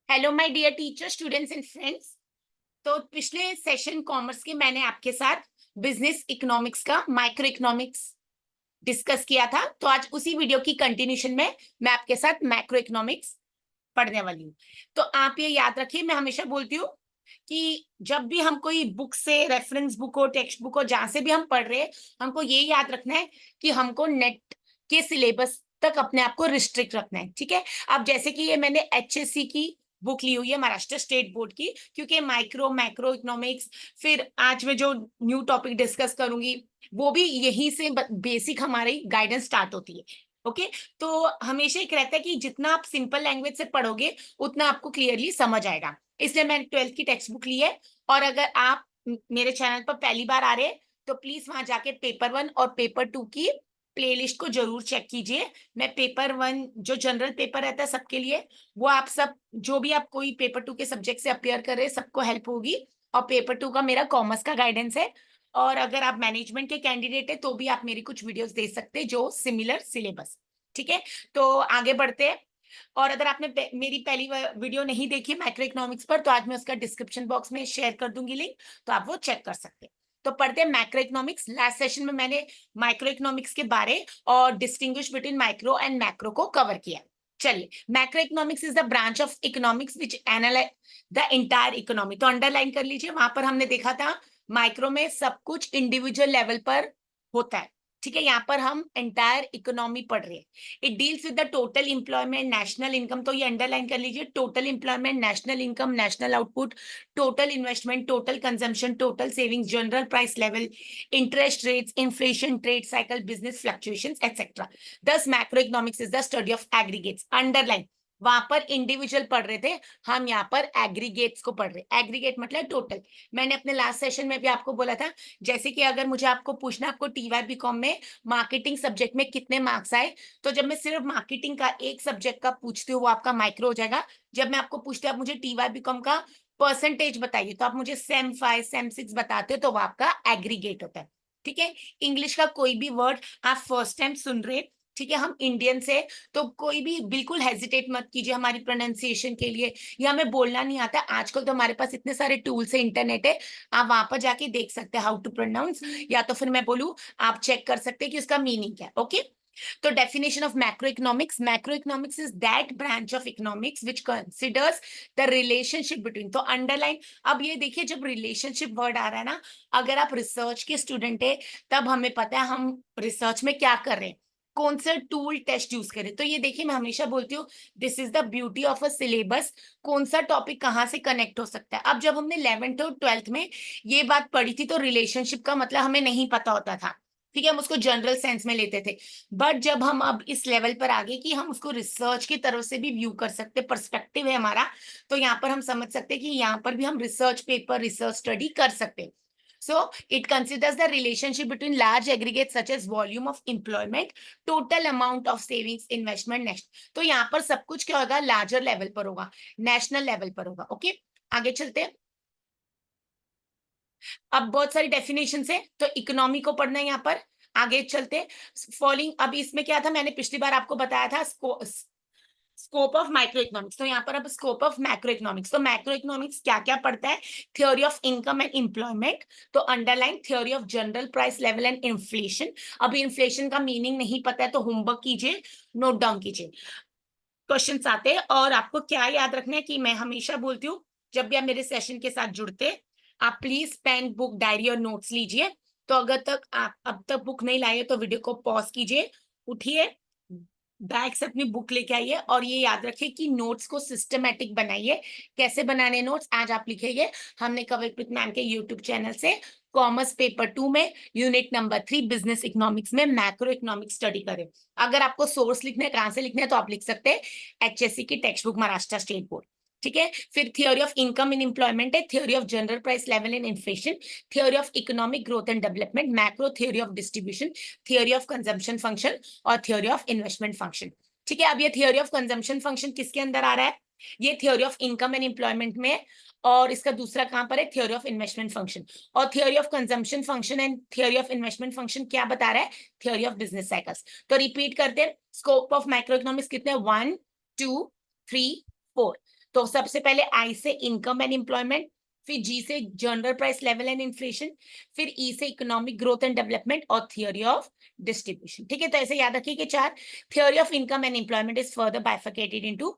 Hello my dear teacher, students and friends. तो पिछले session commerce के मैंने आपके साथ बिजनेस इकोनॉमिक्स का माइक्रो इकोनॉमिक्स डिस्कस किया था। तो आज उसी वीडियो की कंटिन्यूशन में मैं आपके साथ मैक्रो इकोनॉमिक्स पढ़ने वाली हूँ। तो आप ये याद रखिए, मैं हमेशा बोलती हूँ कि जब भी हम कोई बुक से, रेफरेंस बुक हो, टेक्स्ट बुक हो, जहां से भी हम पढ़ रहे हैं, हमको ये याद रखना है कि हमको नेट के सिलेबस तक अपने आप को रिस्ट्रिक्ट रखना है। ठीक है। अब जैसे कि ये मैंने एचएससी की बुक ली हुई है, महाराष्ट्र स्टेट बोर्ड की, क्योंकि माइक्रो मैक्रो इकोनॉमिक्स, फिर आज मैं जो न्यू टॉपिक डिस्कस करूंगी वो भी यहीं से बेसिक हमारी गाइडेंस स्टार्ट होती है। ओके। तो हमेशा एक रहता है कि जितना आप सिंपल लैंग्वेज से पढ़ोगे उतना आपको क्लियरली समझ आएगा। इसलिए मैंने 12th की टेक्स्ट बुक ली है। और अगर आप मेरे चैनल पर पहली बार आ रहे हैं तो प्लीज वहां जाके पेपर 1 और पेपर 2 की प्लेलिस्ट को जरूर चेक कीजिए। मैं पेपर 1 जो जनरल पेपर रहता है सबके लिए, वो आप सब जो भी आप कोई पेपर 2 के सब्जेक्ट से अपेयर कर रहे हैं सबको हेल्प होगी। और पेपर 2 का मेरा कॉमर्स का गाइडेंस है। और अगर आप मैनेजमेंट के कैंडिडेट है तो भी आप मेरी कुछ वीडियोस देख सकते हैं जो सिमिलर सिलेबस। ठीक है। तो आगे बढ़ते हैं। और अगर आपने मेरी पहली वीडियो नहीं देखी मैक्रो इकोनॉमिक्स पर, तो आज मैं उसका डिस्क्रिप्शन बॉक्स में शेयर कर दूंगी लिंक, तो आप वो चेक कर सकते हैं। तो पढ़ते हैं मैक्रो इकोनॉमिक्स। लास्ट सेशन में मैंने माइक्रो इकोनॉमिक्स के बारे और distinguish between micro and macro को कवर किया। चलिए, macro economics is the branch of economics which analyse the entire economy. तो अंडरलाइन कर लीजिए, वहां पर हमने देखा था माइक्रो में सब कुछ इंडिविजुअल लेवल पर होता है। ठीक है। यहाँ पर हम एंटायर इकोनॉमी पढ़ रहे हैं। It deals with the total employment, national income. तो ये अंडरलाइन कर लीजिए, total employment, national income, national output, total investment, total consumption, total savings, general price level, interest rates, inflation, trade cycle, business fluctuations etcetera. Thus macro economics is the study of aggregates. Underline. वहां पर individual पढ़ रहे थे, हम यहाँ पर aggregates को पढ़ रहे। एग्रीगेट मतलब टोटल। मैंने अपने लास्ट सेशन में भी आपको बोला था, जैसे कि अगर मुझे आपको पूछना आपको टीवाई बीकॉम में मार्केटिंग सब्जेक्ट में कितने मार्क्स आए, तो जब मैं सिर्फ मार्केटिंग का एक सब्जेक्ट का पूछती हूँ वो आपका माइक्रो हो जाएगा। जब मैं आपको पूछती हूँ आप मुझे टीवाई बीकॉम का परसेंटेज बताइए, तो आप मुझे सेम 5 सेम 6 बताते हो, तो वो आपका एग्रीगेट होता है। ठीक है। इंग्लिश का कोई भी वर्ड आप फर्स्ट टाइम सुन रहे, ठीक है, हम इंडियन से, तो कोई भी बिल्कुल हेजिटेट मत कीजिए हमारी प्रोनाउंसिएशन के लिए, या हमें बोलना नहीं आता। आजकल तो हमारे पास इतने सारे टूल्स है, इंटरनेट है, आप वहां पर जाके देख सकते हैं हाउ टू प्रोनाउंस, या तो फिर मैं बोलूं आप चेक कर सकते हैं कि उसका मीनिंग क्या है। ओके। तो definition of macro economics is that branch of economics which considers the relationship between. तो अंडरलाइन। अब ये देखिए, जब रिलेशनशिप वर्ड आ रहा है ना, अगर आप रिसर्च के स्टूडेंट है तब हमें पता है हम रिसर्च में क्या कर रहे हैं, कौन सा टूल टेस्ट यूज करें। तो ये देखिए, मैं हमेशा बोलती हूँ this is the beauty of a syllabus, कौन सा टॉपिक कहाँ से कनेक्ट हो सकता है। अब जब हमने 11th और 12th में ये बात पढ़ी थी तो रिलेशनशिप का मतलब हमें नहीं पता होता था। ठीक है, हम उसको जनरल सेंस में लेते थे। बट जब हम अब इस लेवल पर आ गए कि हम उसको रिसर्च की तरफ से भी व्यू कर सकते, पर्सपेक्टिव है हमारा, तो यहाँ पर हम समझ सकते हैं कि यहाँ पर भी हम रिसर्च पेपर, रिसर्च स्टडी कर सकते हैं। So it considers the relationship between large aggregates such as volume of employment, total amount of savings, investment, next। तो यहाँ पर सब कुछ क्या होगा, लार्जर लेवल पर होगा, नेशनल लेवल पर होगा। ओके। आगे चलते हैं। अब बहुत सारी डेफिनेशन है, तो इकोनॉमी को पढ़ना है यहाँ पर। आगे चलते फॉलोइंग। अब इसमें क्या था, मैंने पिछली बार आपको बताया था स्कोप ऑफ माइक्रो इकोनॉमिक्स। तो यहाँ पर अब स्कोप ऑफ मैक्रो इकोनॉमिक्स। तो मैक्रो इकोनॉमिक्स क्या क्या पढ़ता है, theory of income and employment. तो underline theory of general price level and inflation. अभी इन्फ्लेशन का मीनिंग नहीं पता है तो होमवर्क कीजिए, नोट डाउन कीजिए, क्वेश्चंस आते हैं। और आपको क्या याद रखना है कि मैं हमेशा बोलती हूँ, जब भी आप मेरे सेशन के साथ जुड़ते, आप प्लीज पेन, बुक, डायरी और नोट्स लीजिए। तो अगर तक आप अब तक बुक नहीं लाए तो वीडियो को पॉज कीजिए, उठिए, बैग से अपनी बुक लेके आइए, और ये याद रखिए कि नोट्स को सिस्टमेटिक बनाइए। कैसे बनाने नोट्स आज आप लिखेंगे, हमने कविकृत मैम के यूट्यूब चैनल से कॉमर्स पेपर 2 में यूनिट नंबर 3 बिजनेस इकोनॉमिक्स में मैक्रो इकोनॉमिक्स स्टडी करें। अगर आपको सोर्स लिखने हैं, कहां से लिखने हैं, तो आप लिख सकते हैं एचएससी की text book, Maharashtra state board. ठीक है। फिर theory of income and employment है, theory of general price level and inflation, theory of economic growth and development, macro theory of distribution, theory of consumption function और theory of investment function. ठीक है। अब ये theory of consumption function किसके अंदर आ रहा है, ये theory of income and employment में, और इसका दूसरा कहां पर है, थियोरी ऑफ इन्वेस्टमेंट फंक्शन। और theory of consumption function and theory of investment function क्या बता रहा है, थियोरी ऑफ बिजनेस साइकिल्स। तो रिपीट करते हैं, स्कोप ऑफ माइक्रो इकोनॉमिक्स कितने, 1 2 3 4। तो सबसे पहले आई से इनकम एंड एम्प्लॉयमेंट, फिर जी से general price level and inflation, फिर ई से इकोनॉमिक ग्रोथ एंड डेवलपमेंट और थियोरी ऑफ डिस्ट्रीब्यूशन। ठीक है, तो ऐसे याद रखिए कि चार theory of income and employment is further bifurcated into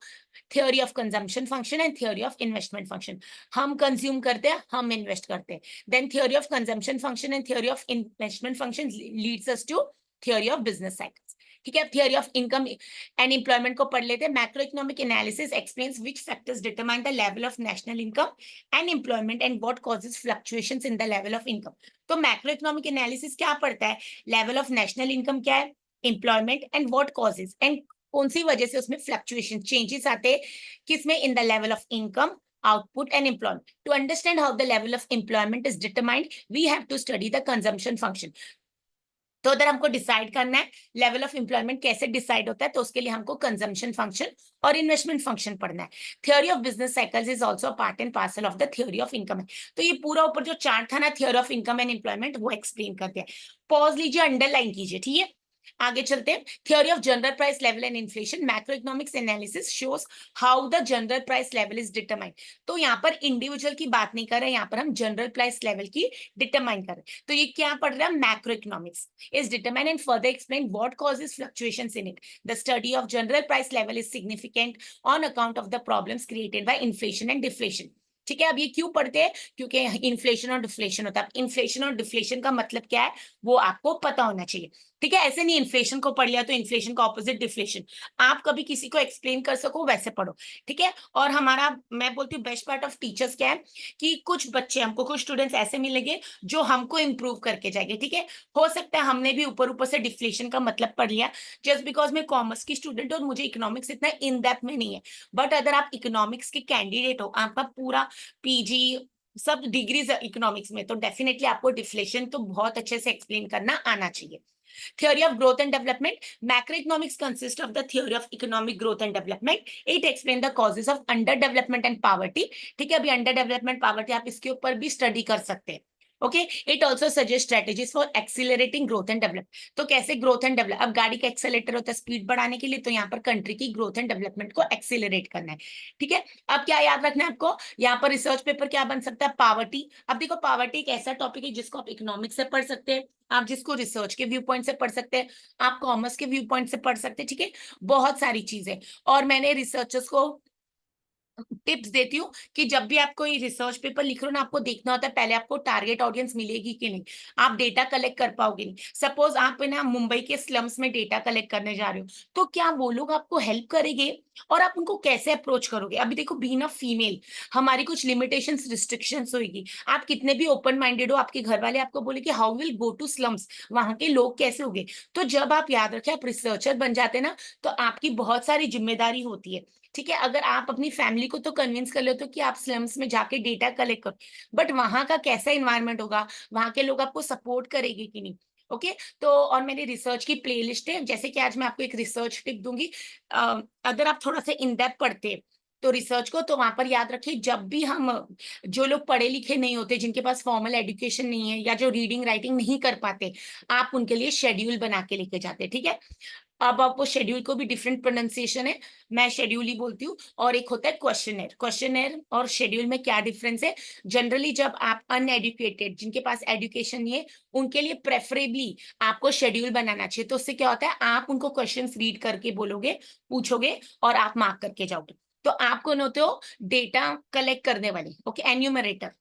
theory of consumption function and theory of investment function. हम कंज्यूम करते हैं, हम इन्वेस्ट करते हैं। Then theory of consumption function and theory of investment function leads us to theory of business cycles. ठीक है, अब theory of income and employment को पढ़ लेते हैं। Macro economic analysis explains which factors determine the level of national income and employment and what causes fluctuations in the level of income. तो macro economic analysis क्या पढ़ता है? Level of national income क्या है, employment and what causes, and कौन सी वजह से उसमें फ्लक्चुएशन चेंजेस आते हैं किसमें, in the level of income, output and employment. To understand how the level of employment is determined, we have to study the consumption function. तो अगर हमको डिसाइड करना है लेवल ऑफ एम्प्लॉयमेंट कैसे डिसाइड होता है, तो उसके लिए हमको कंजम्पशन फंक्शन और इन्वेस्टमेंट फंक्शन पढ़ना है। Theory of business cycles is also part and parcel of the theory of income है। तो ये पूरा ऊपर जो चार्ट था ना theory of income and employment, वो एक्सप्लेन करते हैं। पॉज लीजिए, अंडरलाइन कीजिए, ठीक है। आगे चलते हैं। Theory of general price level and inflation, macro economics analysis shows how the general price level is determined. तो यहाँ पर इंडिविजुअल की बात नहीं कर रहे, यहाँ पर हम जनरल प्राइस लेवल की डिटरमाइन कर रहे हैं। तो ये क्या पढ़ रहा है? Macro economics is determine and further explain what causes fluctuations in it. The study of general price level is significant on account of the problems created by inflation and deflation. ठीक है, अब ये क्यों पढ़ते हैं? क्योंकि इन्फ्लेशन और deflation होता है। इन्फ्लेशन और डिफ्लेशन का मतलब क्या है वो आपको पता होना चाहिए। ठीक है, ऐसे नहीं इन्फ्लेशन को पढ़ लिया तो इन्फ्लेशन का ऑपोजिट डिफ्लेशन, आप कभी किसी को एक्सप्लेन कर सको वैसे पढ़ो। ठीक है, और हमारा, मैं बोलती हूँ बेस्ट पार्ट ऑफ टीचर्स क्या है कि कुछ बच्चे हमको, कुछ स्टूडेंट्स ऐसे मिलेंगे जो हमको इंप्रूव करके जाएंगे। ठीक है, हो सकता है हमने भी ऊपर ऊपर से डिफ्लेशन का मतलब पढ़ लिया जस्ट बिकॉज मैं कॉमर्स की स्टूडेंट और मुझे इकोनॉमिक्स इतना इन डेप्थ में नहीं है, बट अगर आप इकोनॉमिक्स के कैंडिडेट हो, आपका पूरा पीजी सब डिग्रीज इकोनॉमिक्स में, तो डेफिनेटली आपको डिफ्लेशन तो बहुत अच्छे से एक्सप्लेन करना आना चाहिए। Theory of growth and development, macroeconomics consists of the theory of economic growth and development. It explains the causes of underdevelopment and poverty. ठीक है, अभी underdevelopment poverty आप इसके ऊपर भी स्टडी कर सकते हैं। Okay, it also suggest strategies for accelerating growth and develop. तो कैसे ग्रोथ एंड डेवलप, अब गाड़ी का एक्सेलेटर होता है स्पीड बढ़ाने के लिए, तो यहाँ पर कंट्री की ग्रोथ एंड डेवलपमेंट को एक्सीलरेट करना है। ठीक है, अब क्या याद रखना है आपको, यहाँ पर रिसर्च पेपर क्या बन सकता है? पावर्टी। अब देखो, पावर्टी एक ऐसा टॉपिक है जिसको आप इकोनॉमिक्स से पढ़ सकते हैं, आप जिसको रिसर्च के व्यू पॉइंट से पढ़ सकते हैं, आप कॉमर्स के व्यू पॉइंट से पढ़ सकते हैं। ठीक है, बहुत सारी चीजें। और मैंने रिसर्चर्स को टिप्स देती हूँ कि जब भी आप कोई रिसर्च पेपर लिख रहे हो ना, आपको देखना होता है पहले आपको टारगेट ऑडियंस मिलेगी कि नहीं, आप डेटा कलेक्ट कर पाओगे नहीं। सपोज आप ना मुंबई के स्लम्स में डेटा कलेक्ट करने जा रहे हो, तो क्या वो लोग आपको हेल्प करेंगे और आप उनको कैसे अप्रोच करोगे? अभी देखो, बीइंग अ फीमेल हमारी कुछ लिमिटेशंस रिस्ट्रिक्शंस होगी। आप कितने भी ओपन माइंडेड हो, आपके घर वाले आपको बोले कि how will go to slums, वहां के लोग कैसे होंगे? तो जब आप याद रखें आप रिसर्चर बन जाते ना, तो आपकी बहुत सारी जिम्मेदारी होती है। ठीक है, अगर आप अपनी फैमिली को तो कन्विंस कर लेते हो कि आप स्लम्स में जाके डेटा कलेक्ट करो, बट वहां का कैसा इन्वायरमेंट होगा, वहां के लोग आपको सपोर्ट करेंगे कि नहीं? ओके, तो और मेरी रिसर्च की प्लेलिस्ट है, जैसे कि आज मैं आपको एक रिसर्च टिप दूंगी। अगर आप थोड़ा सा इन डेप्थ पढ़ते हैं तो रिसर्च को, तो वहां पर याद रखिए, जब भी हम, जो लोग पढ़े लिखे नहीं होते, जिनके पास फॉर्मल एजुकेशन नहीं है या जो रीडिंग राइटिंग नहीं कर पाते, आप उनके लिए शेड्यूल बना के लेके जाते हैं। ठीक है, अब आपको शेड्यूल को भी डिफरेंट प्रोनाउंसिएशन है, मैं शेड्यूल ही बोलती हूँ। और एक होता है क्वेश्चनर। क्वेश्चनर और शेड्यूल में क्या डिफरेंस है? जनरली जब आप अनएडुकेटेड, जिनके पास एजुकेशन नहीं है, उनके लिए प्रेफरेबली आपको शेड्यूल बनाना चाहिए। तो उससे क्या होता है, आप उनको क्वेश्चंस रीड करके बोलोगे, पूछोगे और आप मार्क करके जाओगे। तो आप कौन होते हो? डेटा कलेक्ट करने वाले, ओके, एन्यूमरेटर।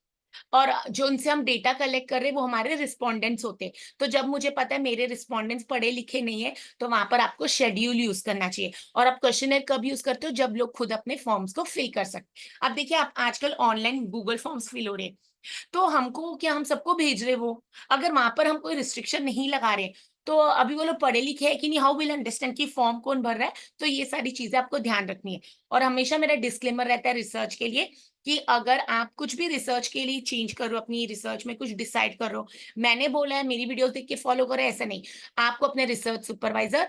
और जो उनसे हम डेटा कलेक्ट कर रहे हैं वो हमारे रिस्पोंडेंट्स होते हैं। तो जब मुझे पता है मेरे रिस्पोंडेंट्स पढ़े लिखे नहीं है, तो वहां पर आपको शेड्यूल यूज करना चाहिए। और आप क्वेश्चनर कब यूज करते हो? जब लोग खुद अपने फॉर्म्स को फिल कर सकते। अब देखिए, आप आजकल ऑनलाइन गूगल फॉर्म्स फिल हो रहे हैं, तो हमको क्या, हम सबको भेज रहे वो, अगर वहां पर हम कोई रिस्ट्रिक्शन नहीं लगा रहे, तो अभी वो लोग पढ़े लिखे हैं कि नहीं, हाउ विल अंडरस्टैंड कि फॉर्म कौन भर रहा है? तो ये सारी चीजें आपको ध्यान रखनी है। और हमेशा मेरा डिस्क्लेमर रहता है रिसर्च के लिए कि अगर आप कुछ भी रिसर्च के लिए चेंज करो, अपनी रिसर्च में कुछ डिसाइड करो, मैंने बोला है मेरी वीडियोस देख के फॉलो करो, ऐसा नहीं। आपको अपने रिसर्च सुपरवाइजर,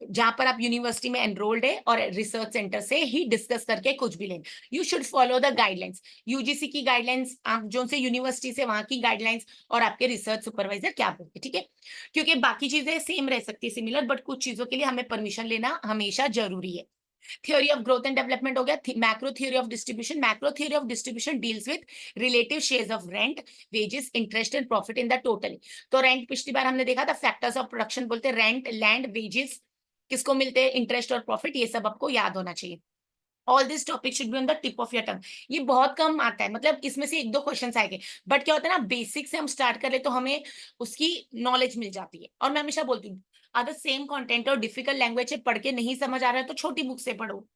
जहां पर आप यूनिवर्सिटी में एनरोल्ड है और रिसर्च सेंटर से ही डिस्कस करके कुछ भी लें। You should follow the guidelines, UGC की गाइडलाइंस, आप जो से यूनिवर्सिटी से वहां की गाइडलाइंस, और आपके रिसर्च सुपरवाइजर क्या बोलते हैं। ठीक है, क्योंकि बाकी चीजें सेम रह सकती है, सिमिलर, बट कुछ चीजों के लिए हमें परमिशन लेना हमेशा जरूरी है। Theory of growth and development हो गया। Macro theory of distribution, macro theory of distribution deals with relative shares of rent, wages, interest and profit in the total. तो रेंट पिछली बार हमने देखा था, फैक्टर्स ऑफ प्रोडक्शन बोलते हैं, रेंट, लैंड, वेजेस किसको मिलते हैं, इंटरेस्ट और प्रॉफिट, ये सब आपको याद होना चाहिए। All this topic should be on the tip of your tongue. ये बहुत कम आता है, मतलब इसमें से एक दो क्वेश्चन आएंगे, बट क्या होता है ना, बेसिक से हम स्टार्ट कर ले तो हमें उसकी नॉलेज मिल जाती है। और मैं हमेशा बोलती हूँ, अगर सेम कंटेंट और डिफिकल्ट लैंग्वेज से पढ़ के नहीं समझ आ रहा है तो छोटी बुक से पढ़ो।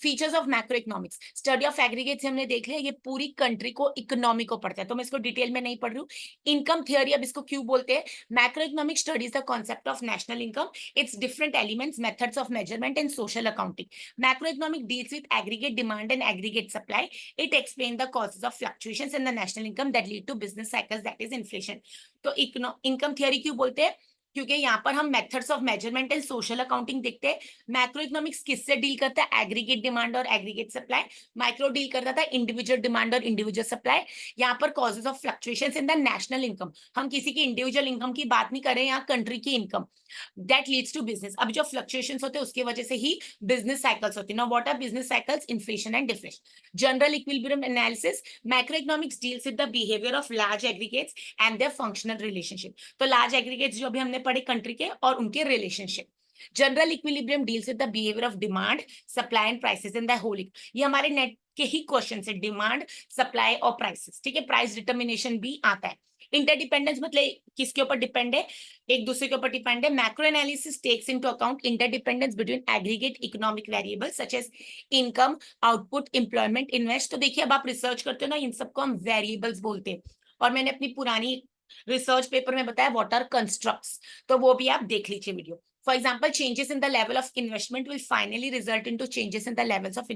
Features of macro economics, study of aggregate से हमने देख लिया, ये पूरी कंट्री को, इकोनॉमी को पढ़ता है, तो मैं इसको डिटेल में नहीं पढ़ रही हूँ। इनकम थियरी, अब इसको क्यों बोलते हैं, macro economic studies the concept of national income, its different elements, methods of measurement and social accounting. Macro economic deals with aggregate demand and aggregate supply, it explain the causes of fluctuations in the national income that lead to business cycles, that is inflation. तो income theory क्यों बोलते हैं, क्योंकि यहाँ पर हम methods of measurement and social accounting देखते हैं। मैक्रो इकोनॉमिक्स किससे डील करता है, एग्रीगेट डिमांड और एग्रीगेट सप्लाई। माइक्रो डील करता था इंडिविजुअल डिमांड और इंडिविजुअल सप्लाई। यहाँ पर causes of fluctuations in the national income, हम किसी की इंडिविजुअल इनकम की बात नहीं कर रहे हैं, यहाँ कंट्री की income, that leads to business. अब जो फ्लक्चुएशंस होते हैं उसकी वजह से ही बिजनेस साइकिल्स होती है। Now what are business cycles, inflation and deflation. General equilibrium analysis, macro economics deals with the behaviour of large aggregates and their functional relationship. तो लार्ज एग्रीगेट्स जो भी हमने पढ़े कंट्री के, और उनके relationship. General equilibrium deals with the behaviour of demand, supply and prices in the whole. ये हमारे नेट के ही क्वेश्चन है, डिमांड, सप्लाई और प्राइसेस, ठीक है। प्राइस डिटर्मिनेशन भी आता है। इंटरडिपेंडेंस मतलब किसके ऊपर डिपेंड है, एक दूसरे के ऊपर डिपेंड है। Macro analysis takes into account interdependence between aggregate economic variables such as income, output, employment, invest. तो देखिए, अब आप रिसर्च करते हो ना, इन सबको हम वेरिएबल्स बोलते हैं। और मैंने अपनी पुरानी रिसर्च पेपर में बताया व्हाट आर कंस्ट्रक्ट्स, तो वो भी आप देख लीजिए video. For example, changes in the level of investment will finally result into changes in the levels of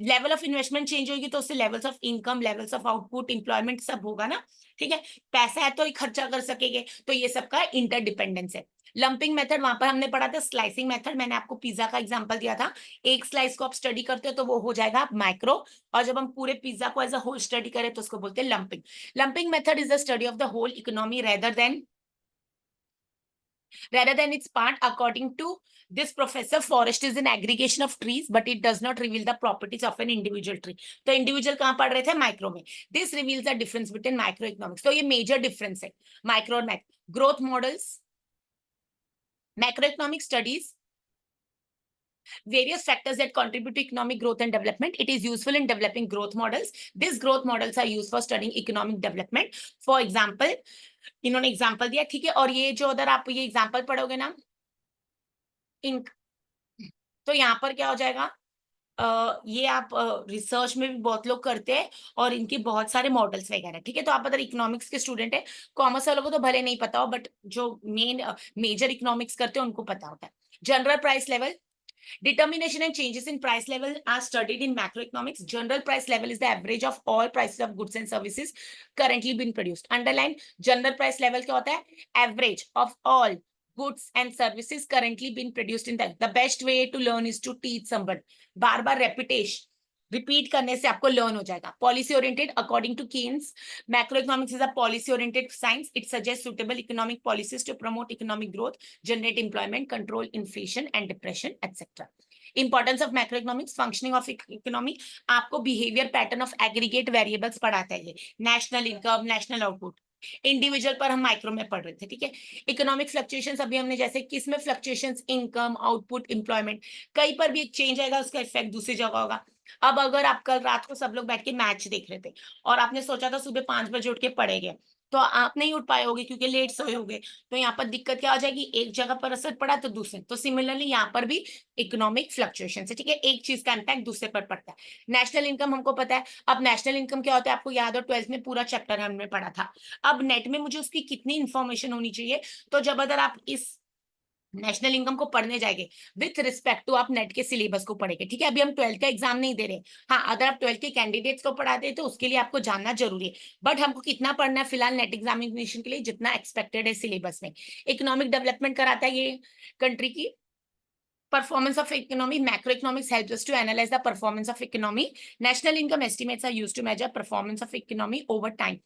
level of investment change होगी तो उससे levels of income, levels of output, employment सब होगा ना, ठीक है। पैसा है तो ही खर्चा कर सकेंगे, तो ये सबका इंटरडिपेंडेंस है। लंपिंग मेथड, वहां पर हमने पढ़ा था स्लाइसिंग मेथड, मैंने आपको पिज्जा का एग्जांपल दिया था। एक स्लाइस को आप स्टडी करते हो तो वो हो जाएगा माइक्रो, और जब हम पूरे पिज्जा को एज अ होल स्टडी करें तो उसको बोलते हैं lumping. Lumping method is the study of the whole economy rather than its part. According to this professor, forest is an aggregation of trees but it does not reveal the properties of an individual tree. तो individual कहाँ पढ़ रहे थे, micro में। This reveals the difference between microeconomics, तो ये major difference है micro और macro. Growth models, macroeconomic studies various factors that contribute to economic growth and development. It is useful in developing growth models. These growth models are used for studying economic development. For example, इन्होंने example दिया, ठीक है। और ये जो अगर आप ये एग्जाम्पल पढ़ोगे ना, इन तो यहाँ पर क्या हो जाएगा, ये आप रिसर्च में भी बहुत लोग करते हैं और इनके बहुत सारे मॉडल्स वगैरह, ठीक है। तो आप अगर इकोनॉमिक्स के स्टूडेंट है, कॉमर्स वालों को तो भले नहीं पता हो, बट जो मेजर इकोनॉमिक्स करते हैं उनको पता होता है। General price level, determination and changes in price level are studied in macroeconomics. General price level is the average of all prices of goods and services currently being produced. Underline, general price level क्या होता है, average of all goods and services currently being produced in the best way to learn is to teach someone. बार बार repetition, repeat करने से आपको learn हो जाएगा। Policy oriented, according to Keynes, macro economics is a policy oriented science. It suggest suitable economic policies to promote economic growth, generate employment, control inflation and depression etcetera. Importance of macro economics, functioning of economy, आपको behaviour pattern of aggregate variables पढ़ाता है। National income, national output, individual पर हम micro में पढ़ रहे थे, ठीक है। इकोनॉमिक फ्लक्चुएशंस अभी हमने जैसे किसमें फ्लक्चुएशंस, इनकम, आउटपुट, एम्प्लॉयमेंट, कहीं पर भी एक चेंज आएगा उसका इफेक्ट दूसरी जगह होगा। अब अगर आप कल रात को सब लोग बैठ के मैच देख रहे थे और आपने सोचा था सुबह 5 बजे उठ के पढ़ेंगे, तो आप नहीं उठ पाए होगे क्योंकि लेट सोए होगे, तो यहाँ पर दिक्कत क्या हो जाएगी, एक जगह पर असर पड़ा तो दूसरे। तो सिमिलरली यहाँ पर भी इकोनॉमिक फ्लक्चुएशन है, ठीक है, एक चीज का इम्पैक्ट दूसरे पर पड़ता है। नेशनल इनकम हमको पता है। अब नेशनल इनकम क्या होता है आपको याद हो, 12th में पूरा चैप्टर हमने पढ़ा था। अब नेट में मुझे उसकी कितनी इंफॉर्मेशन होनी चाहिए, तो जब अगर आप इस नेशनल इनकम को पढ़ने जाएंगे विथ रिस्पेक्ट टू आप नेट के सिलेबस को पढ़ेंगे, ठीक है। अभी हम 12th का एग्जाम नहीं दे रहे। हाँ, अगर आप 12th के कैंडिडेट्स को पढ़ाते हैं तो उसके लिए आपको जानना जरूरी है, बट हमको कितना पढ़ना है फिलहाल नेट एग्जामिनेशन के लिए, जितना एक्सपेक्टेड है सिलेबस में। इकोनॉमिक डेवलपमेंट कराता है ये कंट्री की। Performance of economy, macroeconomics helps us to analyze the performance of economy. National income estimates are used to measure performance of economy over time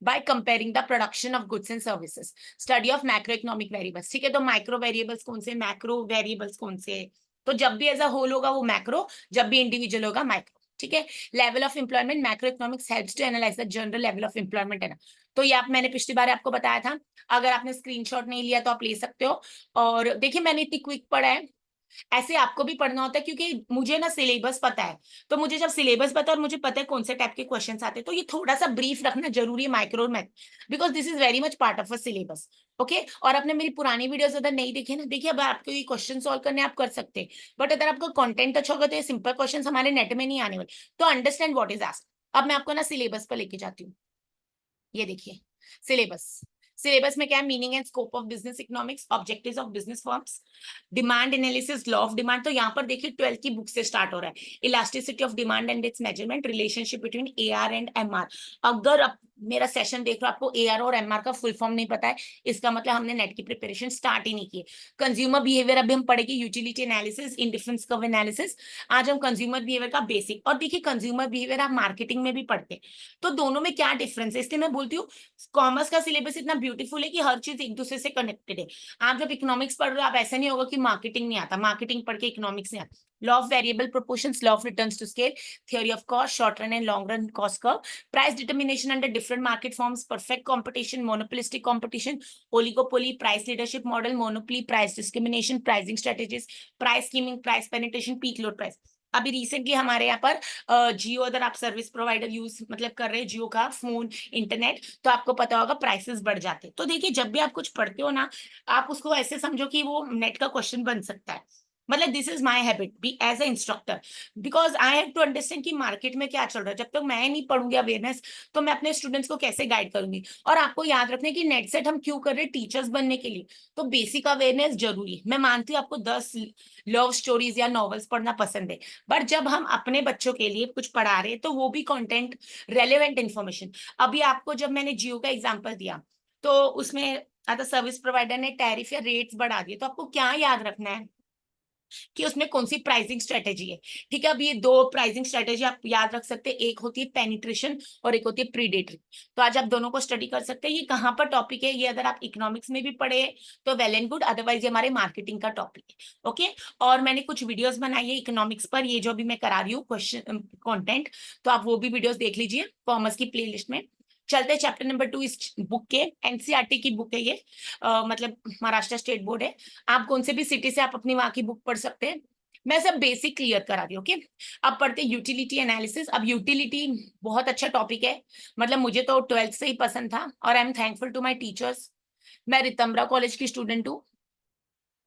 by comparing the production of goods and services. Study of macroeconomic variables, ठीक है। तो micro variables कौन से, macro variables कौन से, general price level, macro economic deals with aggregate demand and aggregate supply, it explain the causes of fluctuations in price, तो जब भी एज अ होल होगा वो मैक्रो, जब भी इंडिविजुअल होगा माइक्रो। ठीक है, level of employment, macro economics helps to analyse the general level of employment, है ना। तो ये आप, मैंने पिछली बार आपको बताया था, अगर आपने स्क्रीनशॉट नहीं लिया तो आप ले सकते हो। और देखिए मैंने इतनी क्विक पढ़ा है, ऐसे आपको भी पढ़ना होता है, क्योंकि मुझे ना सिलेबस पता है। तो मुझे जब सिलेबस पता है और मुझे पता है कौन से टाइप के क्वेश्चंस आते हैं, तो ये थोड़ा सा ब्रीफ रखना जरूरी है micro math, because this is very much part of a syllabus. Okay, और आपने मेरी पुरानी वीडियोस अगर नहीं देखे ना, देखिए अब आपको ये क्वेश्चन सॉल्व करने आप कर सकते हैं, बट अगर आपका कंटेंट अच्छा होगा तो ये सिंपल क्वेश्चन हमारे नेट में नहीं आने वाले। तो अंडरस्टैंड व्हाट इज आस्क्ड। अब मैं आपको ना सिलेबस पर लेके जाती हूँ। ये देखिए सिलेबस। सिलेबस में क्या है, meaning and scope of business economics, objectives of business forms, demand analysis, law of demand. तो यहाँ पर देखिए 12th की बुक से स्टार्ट हो रहा है। Elasticity of demand and it's measurement, relationship between AR and MR. अगर आप मेरा सेशन देख रहे हो, आपको एआर और एमआर का फुल फॉर्म नहीं पता है, इसका मतलब हमने नेट की प्रिपरेशन स्टार्ट ही नहीं की। कंज्यूमर बिहेवियर अभी हम पढ़ेंगे, utility analysis, indifference curve analysis. आज हम कंज्यूमर बिहेवियर का बेसिक, और देखिए कंज्यूमर बिहेवियर आप मार्केटिंग में भी पढ़ते हैं, तो दोनों में क्या डिफरेंस है, इसलिए मैं बोलती हूँ कॉमर्स का सिलेबस इतना ब्यूटीफुल है कि हर चीज एक दूसरे से कनेक्टेड है। आप जब इकोनॉमिक्स पढ़ रहे हो, आप ऐसा नहीं होगा कि मार्केटिंग नहीं आता, मार्केटिंग पढ़ के इकोनॉमिक्स नहीं आता। Law of variable proportions, law of returns to scale, theory of cost, short run and long run cost curve, price determination under different market forms, perfect competition, monopolistic competition, oligopoly, price leadership model, monopoly, price discrimination, pricing strategies, price scheming, price penetration, peak load price। अभी recently हमारे यहाँ पर जियो, अगर आप service provider use मतलब कर रहे हैं जियो का फोन इंटरनेट, तो आपको पता होगा प्राइसेस बढ़ जाते हैं। तो देखिए जब भी आप कुछ पढ़ते हो ना, आप उसको ऐसे समझो कि वो नेट का क्वेश्चन बन सकता है। मतलब this is my habit be as a instructor, because I have to understand कि मार्केट में क्या चल रहा है। जब तक मैं नहीं पढ़ूंगी अवेयरनेस, तो मैं अपने स्टूडेंट्स को कैसे गाइड करूंगी। और आपको याद रखना है कि नेट सेट हम क्यों कर रहे हैं, टीचर्स बनने के लिए। तो बेसिक अवेयरनेस जरूरी है। मैं मानती हूँ आपको 10 लव स्टोरीज या नॉवेल्स पढ़ना पसंद है, बट जब हम अपने बच्चों के लिए कुछ पढ़ा रहे हैं तो वो भी कंटेंट, रेलेवेंट इंफॉर्मेशन। अभी आपको जब मैंने जियो का एग्जांपल दिया, तो उसमें अगर सर्विस प्रोवाइडर ने टैरिफ या रेट्स बढ़ा दिए, तो आपको क्या याद रखना है कि उसमें कौन सी प्राइसिंग स्ट्रेटेजी है। ठीक है, अब ये दो प्राइसिंग स्ट्रेटेजी आप याद रख सकते हैं, एक होती है पेनिट्रेशन और एक होती है प्रीडेटरी। तो आज आप दोनों को स्टडी कर सकते हैं। ये कहाँ पर टॉपिक है, ये अगर आप इकोनॉमिक्स में भी पढ़े तो वेल एंड गुड, अदरवाइज ये हमारे मार्केटिंग का टॉपिक है। ओके, और मैंने कुछ वीडियोस बनाई है इकोनॉमिक्स पर, ये जो भी मैं करा रही हूँ क्वेश्चन कंटेंट, तो आप वो भी वीडियोस देख लीजिए कॉमर्स की प्लेलिस्ट में। चलते हैं चैप्टर नंबर 2 इस बुक के, एनसीईआरटी की बुक है ये, मतलब महाराष्ट्र स्टेट बोर्ड है। आप कौन से भी सिटी से आप अपनी वहां की बुक पढ़ सकते हैं। मैं सब बेसिक क्लियर करा रही हूँ। ओके, अब पढ़ते यूटिलिटी एनालिसिस। अब यूटिलिटी बहुत अच्छा टॉपिक है, मतलब मुझे तो 12th से ही पसंद था, और I am thankful to my teachers. मैं रितंबरा कॉलेज की स्टूडेंट हूँ,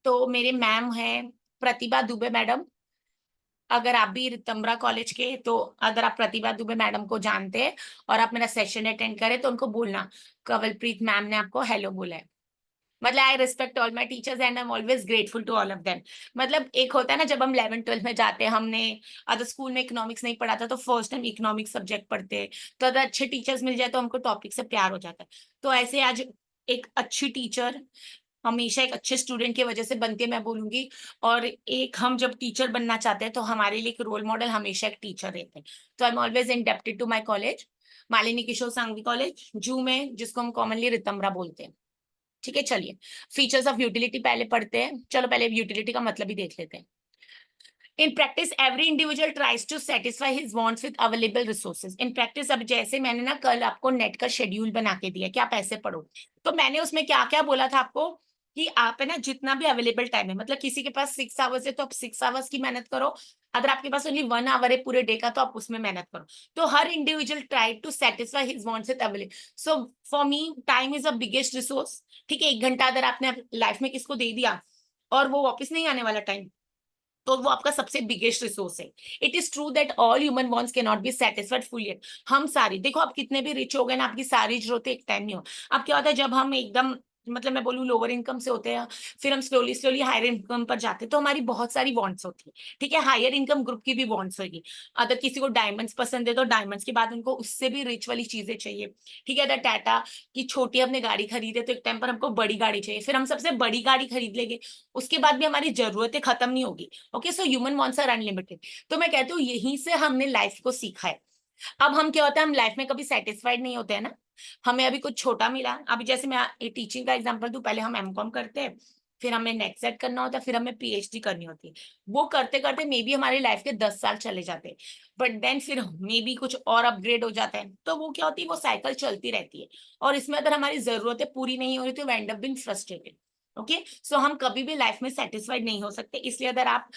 तो मेरे मैम है प्रतिभा दुबे मैडम। अगर आप भी रितंबरा कॉलेज के, तो अगर आप प्रतिभा दुबे मैडम को जानते हैं और आप मेरा सेशन अटेंड करें, तो उनको बोलना कवलप्रीत मैम ने आपको हेलो बोला है। मतलब I respect all my teachers and I am always grateful to all of them. मतलब एक होता है ना, जब हम 11th 12th में जाते हैं, हमने अगर स्कूल में इकोनॉमिक्स नहीं पढ़ा था, तो फर्स्ट टाइम इकोनॉमिक्स सब्जेक्ट पढ़ते हैं, तो अगर अच्छे टीचर्स मिल जाए तो हमको टॉपिक से प्यार हो जाता है। तो ऐसे आज एक अच्छी टीचर हमेशा एक अच्छे स्टूडेंट की वजह से बनती है, मैं बोलूंगी। और एक हम जब टीचर बनना चाहते हैं, तो हमारे लिए एक रोल मॉडल हमेशा एक टीचर रहते हैं। तो I am always indebted to my college, Malini Kishore Sanghvi college Juhu में, जिसको हम कॉमनली रितंबरा बोलते हैं। ठीक है, चलिए फीचर्स ऑफ यूटिलिटी पहले पढ़ते हैं। चलो पहले यूटिलिटी का मतलब ही देख लेते हैं। In practice every individual tries to satisfy his wants with available resources. In practice, अब जैसे मैंने ना कल आपको नेट का शेड्यूल बना के दिया कि आप ऐसे पढ़ो, तो मैंने उसमें क्या क्या बोला था आपको कि आप है ना जितना भी अवेलेबल टाइम है, मतलब किसी के पास 6 आवर्स है तो आप 6 आवर्स की मेहनत करो। अगर आपके पास ओनली 1 आवर है पूरे डे का, तो आप उसमें मेहनत करो। तो हर individual try to satisfy his wants with available. So for me time is a biggest resource. ठीक है, 1 घंटा अगर आपने लाइफ में किसको दे दिया और वो वापस नहीं आने वाला टाइम, तो वो आपका सबसे बिगेस्ट रिसोर्स है। It is true that all human wants can not be satisfied fully. हम सारी, देखो आप कितने भी रिच हो गए ना, आपकी सारी जरूरतें एक टाइम नहीं हो। अब क्या होता है, जब हम एकदम मतलब मैं बोलूँ लोअर इनकम से होते हैं, फिर हम स्लोली स्लोली हायर इनकम पर जाते हैं, तो हमारी बहुत सारी वांट्स होती है। ठीक है, हायर इनकम ग्रुप की भी वांट्स होगी। अगर किसी को डायमंड्स पसंद है, तो डायमंड्स के बाद उनको उससे भी रिच वाली चीजें चाहिए। ठीक है, अगर टाटा की छोटी हमने गाड़ी खरीदे, तो एक टाइम पर हमको बड़ी गाड़ी चाहिए, फिर हम सबसे बड़ी गाड़ी खरीद लेंगे, उसके बाद भी हमारी जरूरतें खत्म नहीं होगी। Okay, so human wants are unlimited. तो मैं कहती हूँ यहीं से हमने लाइफ को सीखा है। अब हम क्या होता है, हम लाइफ में कभी सेटिस्फाइड नहीं होते हैं ना। हमें अभी कुछ छोटा मिला, अभी जैसे मैं टीचिंग का एग्जांपल दूं, पहले हम एमकॉम करते हैं, फिर हमें नेट सेट करना होता है, फिर हमें पीएचडी करनी होती है। वो करते करते मे बी हमारी लाइफ के 10 साल चले जाते हैं, बट देन फिर मे बी कुछ और अपग्रेड हो जाता है। तो वो क्या होती है, वो साइकिल चलती रहती है, और इसमें अगर हमारी जरूरतें पूरी नहीं हो रही तो end up being frustrated. Okay, so हम कभी भी लाइफ में सेटिस्फाइड नहीं हो सकते। इसलिए अगर आप,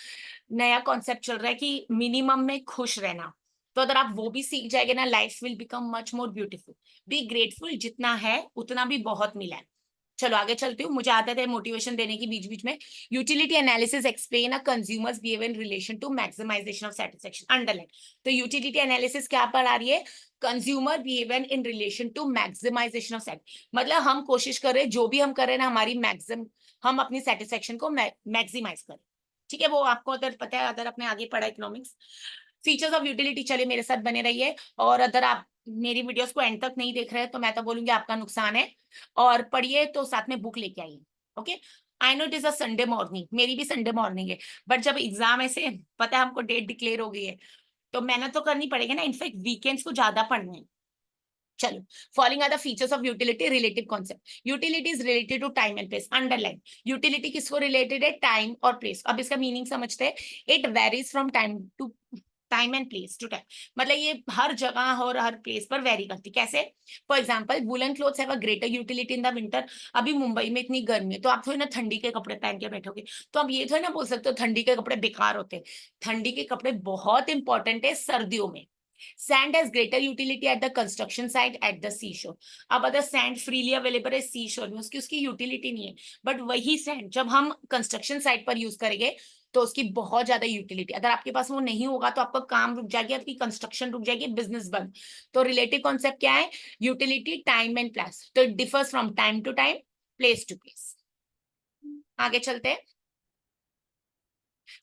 नया कॉन्सेप्ट चल रहा है कि मिनिमम में खुश रहना, तो अगर आप वो भी सीख जाएंगे ना, life will become much more beautiful. Be grateful, जितना है उतना भी बहुत मिला है। चलो आगे चलती हूँ, मुझे आदत है मोटिवेशन देने की बीच बीच में। Utility analysis explain a consumers behaviour in relation to maximisation of satisfaction, underline. तो यूटिलिटी एनालिसिस क्या पर आ रही है, consumer behaviour in relation to maximisation of set, मतलब हम कोशिश कर रहे हैं जो भी हम कर रहे हैं ना, हमारी मैक्सिम, हम अपनी सेटिस्फेक्शन को मैक्सिमाइज करें। ठीक है, वो आपको अगर पता है, अगर आपने आगे पढ़ा इकोनॉमिक्स। फीचर्स ऑफ यूटिलिटी, चलिए मेरे साथ बने रहिए। और अगर आप मेरी वीडियोस को एंड तक नहीं देख रहे हैं तो मैं तो बोलूंगी आपका नुकसान है, और पढ़िए तो साथ में बुक लेके आइए। Okay, I know it is a Sunday morning, मेरी भी संडे मॉर्निंग है, बट जब एग्जाम ऐसे पता है हमको डेट डिक्लेयर हो गई है, तो मेहनत तो करनी पड़ेगी ना, इनफैक्ट वीकेंड्स को ज्यादा पढ़ना है। चलो, following are the features of utility, relative concept. Utility is related to time and place, underline. Utility किसको रिलेटेड है, टाइम और प्लेस। अब इसका मीनिंग समझते हैं। It varies from time and place to time, मतलब ये हर जगह और हर प्लेस पर वेरी करती। कैसे, for example woollen clothes have a greater utility in the winter. अभी मुंबई में इतनी गर्मी है, तो आप थोड़ी ना ठंडी के कपड़े पहन के बैठोगे, तो आप ये थोड़ी ना बोल सकते हो ठंडी के कपड़े बेकार होते हैं। ठंडी के कपड़े बहुत इंपॉर्टेंट है सर्दियों में। Sand has greater utility at the construction site, at the seashore. अब अगर सैंड फ्रीली अवेलेबल है सी शोर में, उसकी उसकी यूटिलिटी नहीं है, बट वही सैंड जब हम कंस्ट्रक्शन साइट पर यूज करेंगे तो उसकी बहुत ज्यादा यूटिलिटी। अगर आपके पास वो नहीं होगा तो आपका काम रुक जाएगी, आपकी कंस्ट्रक्शन रुक जाएगी, बिजनेस बंद। तो रिलेटिव कॉन्सेप्ट क्या है, यूटिलिटी टाइम एंड प्लेस, तो it differs from time to time, place to place. आगे चलते हैं।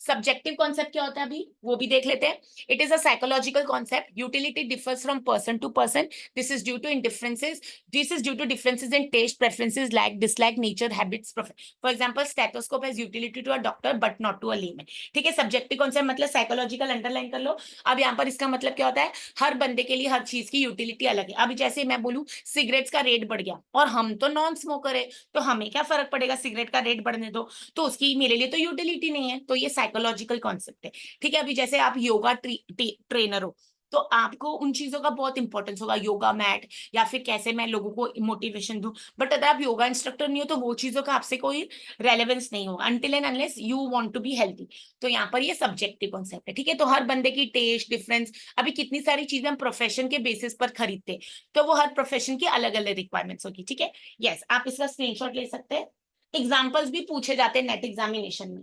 सब्जेक्टिव कॉन्सेप्ट क्या होता है अभी वो भी देख लेते हैं। It is a psychological concept, utility differs from person to person, this is due to in differences, this is due to differences in taste, preferences, like dislike, nature, habits, for example stethoscope has utility to a doctor but not to a layman. ठीक है, subjective concept मतलब psychological, underline कर लो। अब यहाँ पर इसका मतलब क्या होता है, हर बंदे के लिए हर चीज की यूटिलिटी अलग है। अभी जैसे मैं बोलूं सिगरेट्स का रेट बढ़ गया, और हम तो नॉन स्मोकर है, तो हमें क्या फर्क पड़ेगा, सिगरेट का रेट बढ़ने दो, तो उसकी मेरे लिए तो यूटिलिटी नहीं है। तो ये साइकोलॉजिकल कॉन्सेप्ट है। ठीक है, अभी जैसे आप योगा ट्रेनर हो, तो आपको उन चीजों का बहुत इंपॉर्टेंस होगा, योगा मैट, या फिर कैसे मैं लोगों को मोटिवेशन दूं। बट अगर आप योगा इंस्ट्रक्टर नहीं हो तो वो चीजों का आपसे कोई रेलेवेंस नहीं होगा, until and unless you want to be healthy. तो यहाँ पर ये सब्जेक्टिव कॉन्सेप्ट है। ठीक है, तो हर बंदे की टेस्ट डिफरेंस, अभी कितनी सारी चीजें हम प्रोफेशन के बेसिस पर खरीदते हैं, तो वो हर प्रोफेशन की अलग अलग रिक्वायरमेंट्स होगी। ठीक है, यस, आप इसका स्क्रीनशॉट ले सकते हैं। एग्जाम्पल्स भी पूछे जाते हैं नेट एग्जामिनेशन में।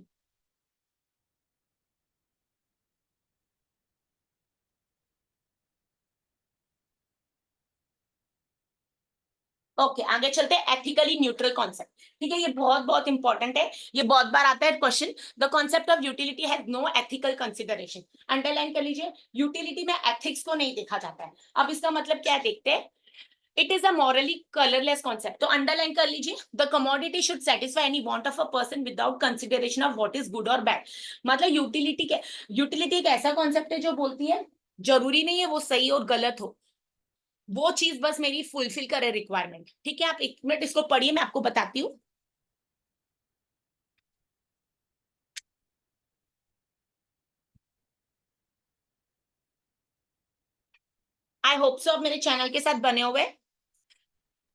ओके, आगे चलते हैं। एथिकली न्यूट्रल कॉन्सेप्ट, ठीक है, ये बहुत बहुत इंपॉर्टेंट है, ये बहुत बार आता है question. The concept of utility has no ethical consideration, underline कर लीजिए। यूटिलिटी में एथिक्स को नहीं देखा जाता है। अब इसका मतलब क्या देखते हैं, it is a morally colourless concept, तो अंडरलाइन कर लीजिए। The commodity should satisfy any want of a person without consideration of what is good और बैड। मतलब यूटिलिटी एक ऐसा कॉन्सेप्ट है जो बोलती है जरूरी नहीं है वो सही और गलत हो, वो चीज बस मेरी फुलफिल करे रिक्वायरमेंट। ठीक है, आप एक मिनट इसको पढ़िए, मैं आपको बताती हूँ। आई होप सो आप मेरे चैनल के साथ बने हुए।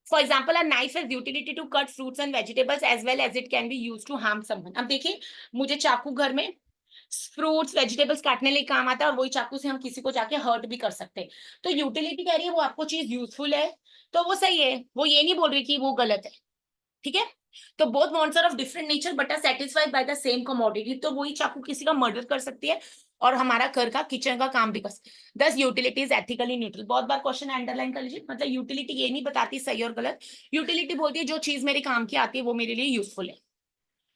For example a knife has utility to cut fruits and vegetables as well as it can be use to harm someone. अब देखिए, मुझे चाकू घर में फ्रूट्स वेजिटेबल्स काटने लिए काम आता है, और वही चाकू से हम किसी को जाके हर्ट भी कर सकते हैं। तो यूटिलिटी कह रही है वो आपको चीज यूजफुल है, तो वो सही है, वो ये नहीं बोल रही कि वो गलत है। ठीक है, तो both wants are of different nature but are satisfied by the same commodity, तो वही चाकू किसी का मर्डर कर सकती है और हमारा घर का किचन का काम भी कर सकती है। दस यूटिलिटी इज एथिकली न्यूट्रल, बहुत बार क्वेश्चन अंडरलाइन कर लीजिए। मतलब यूटिलिटी ये नहीं बताती सही और गलत, यूटिलिटी बोलती है जो चीज मेरे काम की आती है वो मेरे लिए यूजफुल है।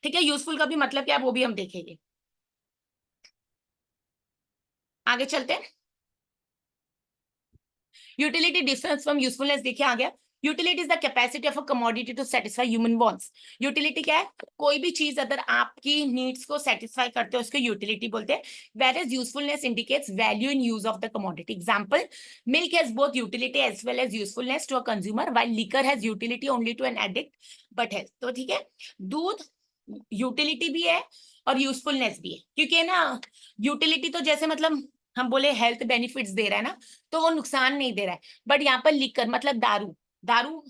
ठीक है, यूजफुल का भी मतलब क्या है वो भी हम देखेंगे। आगे चलते हैं। यूटिलिटी डिफरेंस फ्रॉम यूजफुलनेस देखिए आ गया। Utility is the capacity of a commodity to satisfy human wants. Utility क्या है, कोई भी चीज अगर आपकी नीड्स को सेटिस्फाई करते हो उसको यूटिलिटी बोलते हैं। Where is usefulness indicates value in use of the commodity. Example, milk has both utility as well as usefulness to a consumer while liquor has utility only to an addict but health. तो ठीक है, दूध utility भी है और usefulness भी है, क्योंकि ना यूटिलिटी तो जैसे मतलब हम बोले हेल्थ बेनिफिट्स दे रहा है ना, तो वो नुकसान नहीं दे रहा है। बट यहाँ पर लिकर मतलब दारू, दारू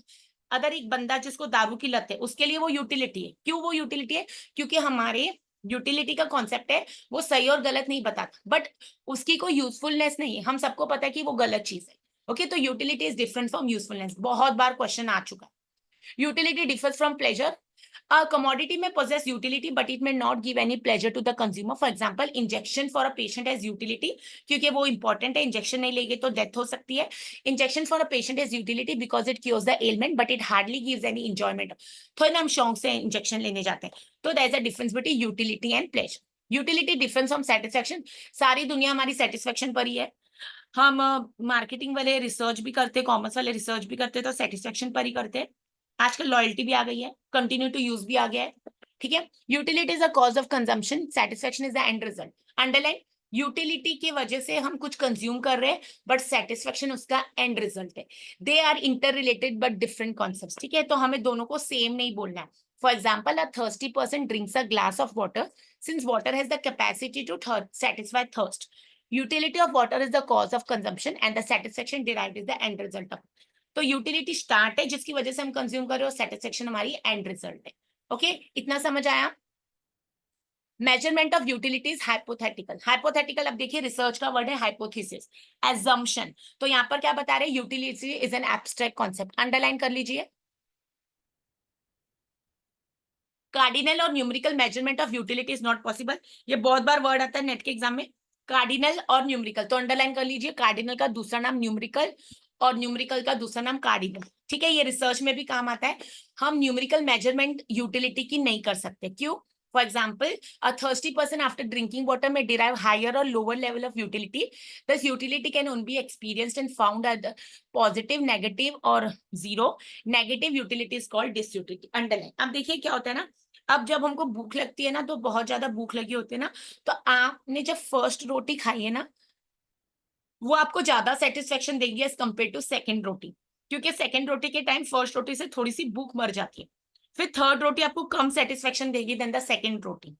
अगर एक बंदा जिसको दारू की लत है उसके लिए वो यूटिलिटी है। क्यों वो यूटिलिटी है? क्योंकि हमारे यूटिलिटी का कॉन्सेप्ट है वो सही और गलत नहीं बताता, बट उसकी कोई यूजफुलनेस नहीं है। हम सबको पता है कि वो गलत चीज है। ओके, तो utility is different from usefulness. बहुत बार क्वेश्चन आ चुका है। Utility differs from pleasure. A commodity may possess utility, but it may not give any pleasure to the consumer. For example, injection for a patient has utility, क्योंकि वो important है, injection नहीं लेंगे तो death हो सकती है। Injection for a patient has utility because it cures the ailment, but it hardly gives any enjoyment. थोड़ी ना हम शौक से injection लेने जाते हैं। तो there is a difference between utility and pleasure. Utility different from satisfaction. सारी दुनिया हमारी satisfaction पर ही है। हम मार्केटिंग वाले रिसर्च भी करते, कॉमर्स वाले रिसर्च भी करते, तो सेटिस्फेक्शन पर ही करते। आजकल लॉयल्टी भी आ गई है, कंटिन्यू टू यूज भी आ गया है। ठीक है, utility is a cause of consumption, satisfaction is the end result. Underline, utility की वजह से हम कुछ कंज्यूम कर रहे हैं, बट सेटिस्फेक्शन उसका एंड रिजल्ट है। They are inter related but different concept. ठीक है, तो हमें दोनों को सेम नहीं बोलना है। For example, a thirsty person drinks a glass of water since water has the capacity to satisfy thirst. Utility of water is the cause of consumption and the satisfaction derived is the end result of. तो utility start है जिसकी वजह से हम consume कर रहे हो, satisfaction हमारी एंड रिजल्ट है। ओके, इतना समझ आया? Measurement of utility is hypothetical. Hypothetical, अब देखिए रिसर्च का वर्ड है हाइपोथेसिस, एजम्पशन। तो यहाँ पर क्या बता रहे हैं? Utility is an abstract concept. Underline कर लीजिए। कार्डिनल और numerical measurement of utility is not possible. ये बहुत बार वर्ड आता है नेट के एग्जाम में, कार्डिनल और न्यूमेरिकल। तो अंडरलाइन कर लीजिए, कार्डिनल का दूसरा नाम न्यूमेरिकल और न्यूमेरिकल का दूसरा नाम कार्डिनल। ठीक है, ये रिसर्च में भी काम आता है। हम न्यूमेरिकल मेजरमेंट यूटिलिटी की नहीं कर सकते। क्यों? For example, a thirsty person after drinking water may derive higher or lower level of utility. Thus, utility can only be experienced and found at the positive, negative और zero. Negative utility is called disutility. Underline। अब देखिए क्या होता है ना, अब जब हमको भूख लगती है ना, तो बहुत ज्यादा भूख लगी होती है ना, तो आपने जब फर्स्ट रोटी खाई है ना, वो आपको ज्यादा सेटिस्फेक्शन देगी एज कम्पेयर टू सेकेंड रोटी, क्योंकि सेकेंड रोटी के टाइम फर्स्ट रोटी से थोड़ी सी भूख मर जाती है। फिर थर्ड रोटी आपको कम सेटिस्फेक्शन देगी देन द सेकेंड रोटी।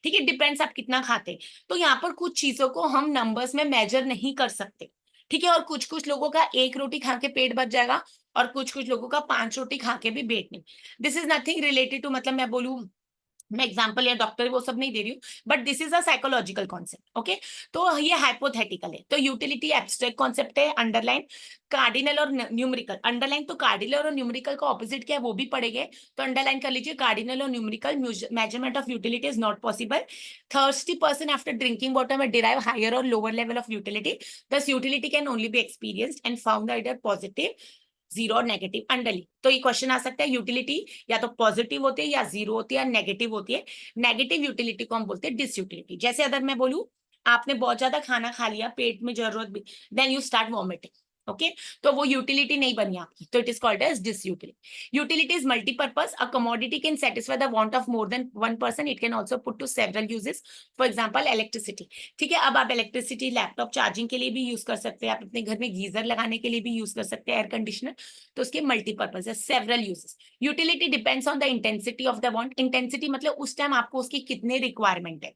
ठीक है, डिपेंड्स आप कितना खाते हैं। तो यहाँ पर कुछ चीजों को हम नंबर्स में मेजर नहीं कर सकते। ठीक है, और कुछ कुछ लोगों का एक रोटी खा के पेट भर जाएगा और कुछ कुछ लोगों का 5 रोटी खा के भी पेट नहीं। This is nothing related to, मतलब मैं बोलूं, मैं एग्जांपल या डॉक्टर वो सब नहीं दे रही हूँ, but this is a psychological concept. Okay, तो ये हाइपोथेटिकल है। तो यूटिलिटी एब्स्ट्रैक्ट कॉन्सेप्ट है। अंडरलाइन कार्डिनल और न्यूमेरिकल। अंडरलाइन, तो कार्डिनल और न्यूमेरिकल का ऑपोजिट क्या है वो भी पढ़ेंगे, तो अंडरलाइन कर लीजिए, कार्डिनल और numerical measurement of utility is not possible. Thirsty person after drinking water में डिराइव हायर और लोअर लेवल ऑफ यूटिलिटी। दस utility can only be experienced and found either positive, zero और नेगेटिव। अंडरलाइन, तो ये question आ सकता है, utility या तो पॉजिटिव होती है या जीरो होती है या नेगेटिव होती है। नेगेटिव यूटिलिटी को हम बोलते हैं डिसयूटिलिटी। जैसे अगर मैं बोलूं आपने बहुत ज्यादा खाना खा लिया, पेट में जरूरत भी, then you start vomiting. Okay, तो वो यूटिलिटी नहीं बनी आपकी, तो it is called as disutility. Utility is multipurpose. A commodity can satisfy the want of more than one person. It can also put to several uses. For example, electricity. ठीक है, अब आप इलेक्ट्रिसिटी लैपटॉप चार्जिंग के लिए भी use कर सकते हैं, आप अपने घर में गीजर लगाने के लिए भी यूज कर सकते हैं, एयर कंडीशनर। तो उसके मल्टीपर्पज है, several uses. Utility depends on the intensity of the want. Intensity मतलब उस टाइम आपको उसकी कितने रिक्वायरमेंट है।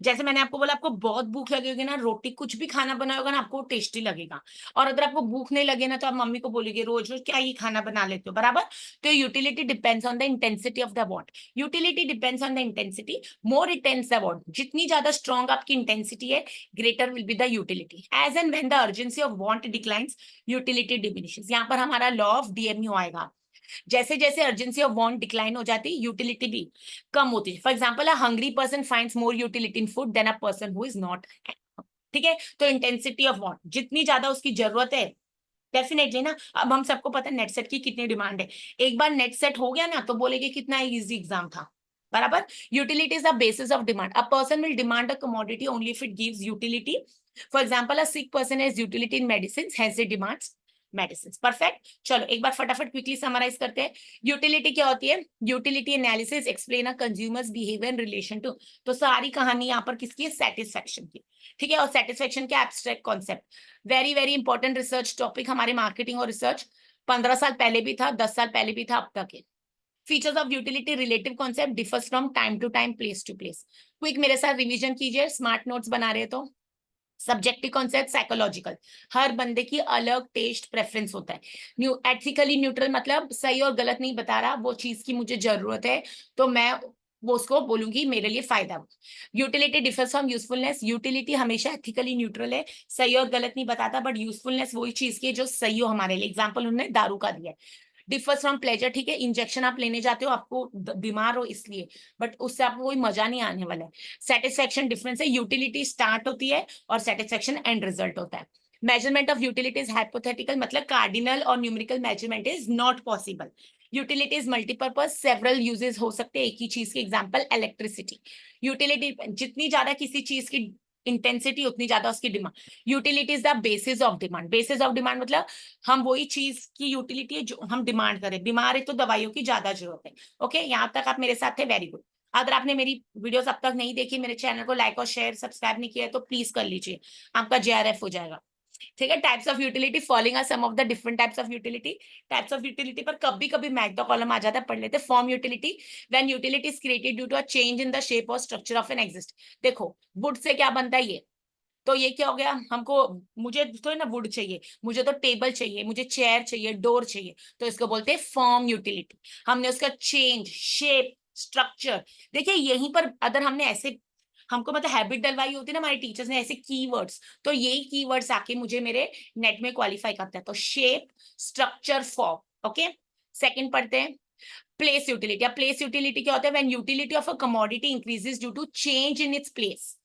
जैसे मैंने आपको बोला, आपको बहुत भूख लगी होगी ना, रोटी कुछ भी खाना बना होगा ना, आपको टेस्टी लगेगा। और अगर आपको भूख नहीं लगे ना, तो आप मम्मी को बोलोगे रोज रोज क्या ये खाना बना लेते हो, बराबर। तो utility depends on the intensity of the want. Utility depends on the intensity. More intense the want, जितनी ज्यादा स्ट्रॉन्ग आपकी इंटेंसिटी है, greater will be the utility. As and when the urgency of want declines, utility diminishes. यहाँ पर हमारा law of DMU आएगा। जैसे जैसे अर्जेंसी ऑफ वांट डिक्लाइन हो जाती है, यूटिलिटी भी कम होती है। For example, a hungry person finds more utility in food than a person who is not. ठीक है, तो इंटेंसिटी ऑफ वांट, जितनी ज्यादा उसकी जरूरत है, डेफिनेटली ना। अब हम सबको पता है नेट सेट की कितनी डिमांड है। एक बार नेट सेट हो गया ना, तो बोलेगे कितना इजी एग्जाम था, बराबर। Utility is the basis of demand. A person will demand a commodity only if it gives utility. For example, a sick person has utility in medicine, hence it demands medicine. Perfect, चलो एक बार फटाफट quickly summarise करते हैं। Utility क्या होती है? Utility analysis explain a consumers behaviour in relation to. तो सारी कहानी यहाँ पर किसकी है? सेटिस्फेक्शन की। ठीक है, और सेटिस्फेक्शन के abstract concept, very very important research topic हमारे मार्केटिंग और रिसर्च। 15 साल पहले भी था, 10 साल पहले भी था, अब तक है। Features of utility relative concept differs from time to time, place to place. Quick मेरे साथ रिवीजन कीजिए, स्मार्ट नोट्स बना रहे तो। सब्जेक्टिव कॉन्सेप्ट साइकोलॉजिकल, हर बंदे की अलग टेस्ट प्रेफरेंस होता है। एथिकली न्यूट्रल मतलब सही और गलत नहीं बता रहा, वो चीज की मुझे जरूरत है तो मैं वो उसको बोलूंगी मेरे लिए फायदा। Utility differs from usefulness, utility हमेशा एथिकली न्यूट्रल है, सही और गलत नहीं बताता, बट यूजफुलनेस वही चीज की है जो सही हो हमारे लिए। एग्जाम्पल उन्होंने दारू का दिया है। डिफर्स फ्रॉम प्लेजर, ठीक है, इंजेक्शन आप लेने जाते हो, आपको बीमार हो इसलिए, बट उससे आपको कोई मजा नहीं आने वाला है। सेटिस्फेक्शन डिफरेंस है, यूटिलिटी स्टार्ट होती है और सेटिस्फेक्शन एंड रिजल्ट होता है। Measurement of utility is hypothetical, मतलब कार्डिनल और numerical measurement is not possible. Utility is multipurpose, several uses हो सकते हैं एक ही चीज के। Example electricity. यूटिलिटी जितनी ज्यादा किसी चीज की इंटेंसिटी उतनी ज्यादा उसकी demand. Utility is the basis of demand, basis of demand मतलब हम वही चीज की यूटिलिटी है जो हम डिमांड करें। बीमार है तो दवाइयों की ज्यादा जरूरत है। ओके, यहाँ तक आप मेरे साथ थे, वेरी गुड। अगर आपने मेरी वीडियोस अब तक नहीं देखी, मेरे चैनल को लाइक और शेयर सब्सक्राइब नहीं किया है तो प्लीज कर लीजिए, आपका JRF हो जाएगा। ठीक है, types of utility, following are some of the different types of utility. Types of utility पर कभी कभी मैच द कॉलम आ जाता है, पढ़ लेते। Form utility, when utility is created due to a change in the shape or structure of an exist. देखो wood से क्या बनता है ये, तो ये क्या हो गया हमको, मुझे तो ना वुड चाहिए, मुझे तो टेबल चाहिए, मुझे चेयर चाहिए, डोर चाहिए, तो इसको बोलते हैं फॉर्म यूटिलिटी। हमने उसका चेंज, शेप, स्ट्रक्चर, देखिए यहीं पर अगर हमने ऐसे हमको मतलब हैबिट डलवाई होती है ना हमारे टीचर्स ने ऐसे कीवर्ड्स, तो यही कीवर्ड्स आके मुझे मेरे नेट में क्वालिफाई करता है। तो shape, structure, form. Okay, second पढ़ते हैं प्लेस यूटिलिटी। अब प्लेस यूटिलिटी क्या होता है, when utility of a commodity increases due to change in its place,